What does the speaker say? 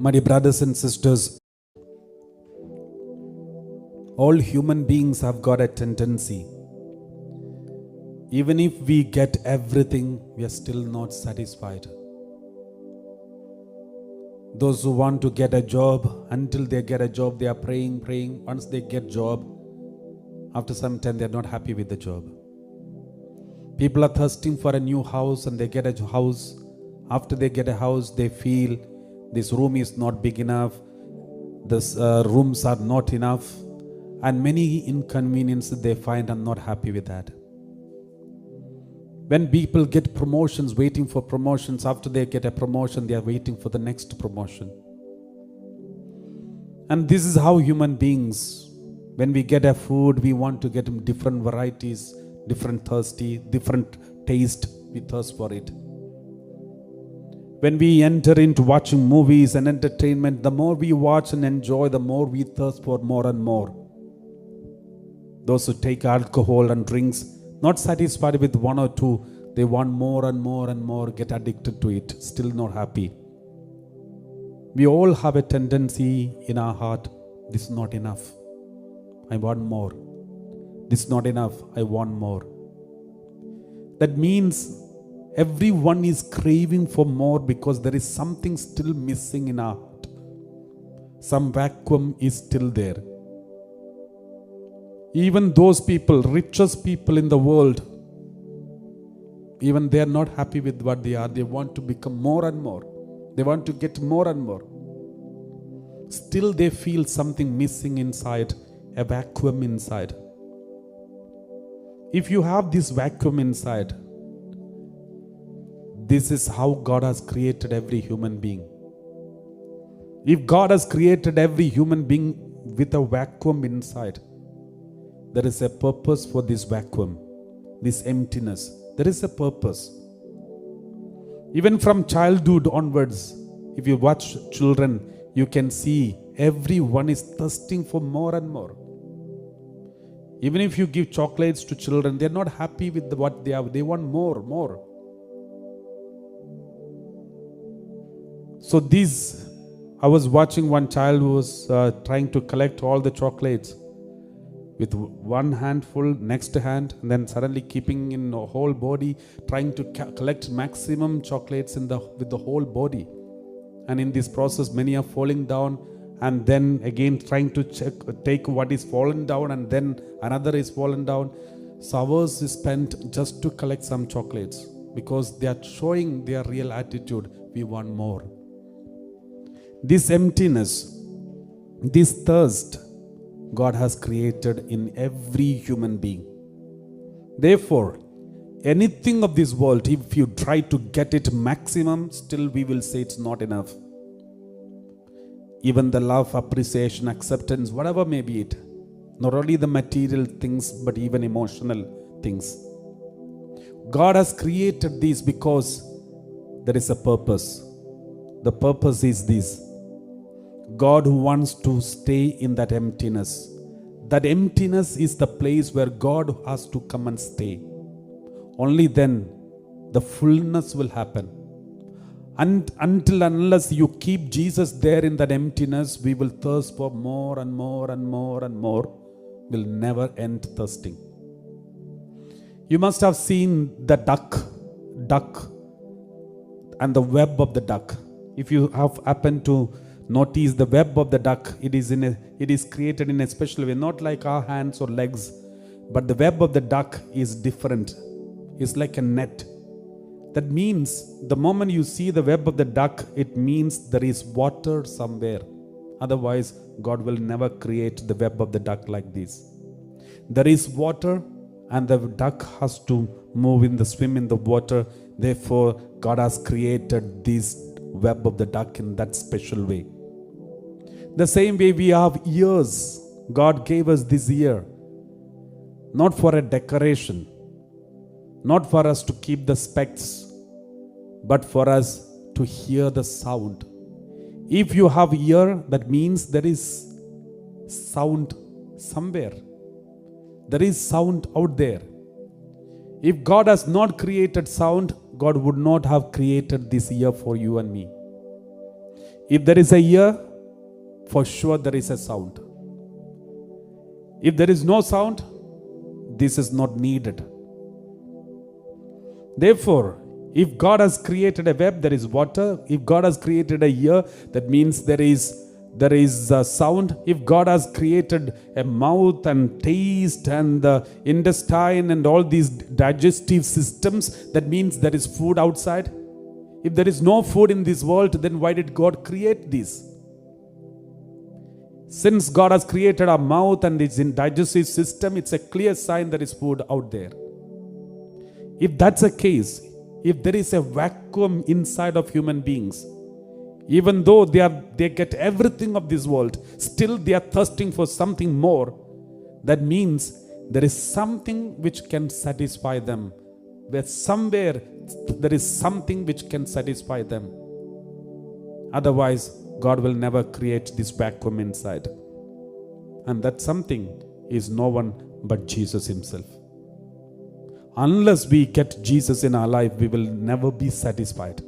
My dear brothers and sisters, all human beings have got a tendency. Even if we get everything, we are still not satisfied. Those who want to get a job, until they get a job, they are praying. Once they get job, after some time, they are not happy with the job. People are thirsting for a new house and they get a house. After they get a house, they feel this room is not big enough. These rooms are not enough. And many inconveniences they find. I'm not happy with that. When people get promotions, waiting for promotions, after they get a promotion, they are waiting for the next promotion. And this is how human beings, when we get a food, we want to get different varieties, different thirsty, different taste, we thirst for it. When we enter into watching movies and entertainment, the more we watch and enjoy, the more we thirst for more and more. Those who take alcohol and drinks, not satisfied with one or two, they want more and more and more, get addicted to it, still not happy. We all have a tendency in our heart, this is not enough, I want more. This is not enough, I want more. That means everyone is craving for more because there is something still missing in our heart. Some vacuum is still there. Even those people, richest people in the world, even they are not happy with what they are. They want to become more and more. They want to get more and more. Still they feel something missing inside, a vacuum inside. If you have this vacuum inside, this is how God has created every human being. If God has created every human being with a vacuum inside, there is a purpose for this vacuum, this emptiness. There is a purpose. Even from childhood onwards, if you watch children, you can see everyone is thirsting for more and more. Even if you give chocolates to children, they are not happy with what they have. They want more. So I was watching one child who was trying to collect all the chocolates with one handful, next hand, and then suddenly keeping in the whole body, trying to collect maximum chocolates with the whole body. And in this process, many are falling down, and then again trying to take what is fallen down, and then another is fallen down. So hours is spent just to collect some chocolates because they are showing their real attitude. We want more. This emptiness, this thirst, God has created in every human being. Therefore, anything of this world, if you try to get it maximum, still we will say it's not enough. Even the love, appreciation, acceptance, whatever may be it, not only the material things, but even emotional things. God has created these because there is a purpose. The purpose is this. God wants to stay in that emptiness. That emptiness is the place where God has to come and stay. Only then the fullness will happen. And unless you keep Jesus there in that emptiness, we will thirst for more and more and more and more. We'll never end thirsting. You must have seen the duck and the web of the duck. If you have happened to notice the web of the duck, it is created in a special way, not like our hands or legs, but the web of the duck is different. It's like a net. That means the moment you see the web of the duck, it means there is water somewhere. Otherwise, God will never create the web of the duck like this. There is water and the duck has to swim in the water. Therefore, God has created this web of the duck in that special way. The same way we have ears. God gave us this ear, not for a decoration, not for us to keep the specs, but for us to hear the sound. If you have ear, that means there is sound somewhere. There is sound out there. If God has not created sound, God would not have created this ear for you and me. If there is a ear, for sure there is a sound. If there is no sound, this is not needed. Therefore, if God has created a web, there is water. If God has created a ear, that means there is a sound. If God has created a mouth and taste and the intestine and all these digestive systems, that means there is food outside. If there is no food in this world, then why did God create this? Since God has created our mouth and its digestive system, it's a clear sign there is food out there. If that's the case, if there is a vacuum inside of human beings, even though they get everything of this world, still they are thirsting for something more. That means there is something which can satisfy them. Where somewhere there is something which can satisfy them. Otherwise, God will never create this vacuum inside. And that something is no one but Jesus himself. Unless we get Jesus in our life, we will never be satisfied.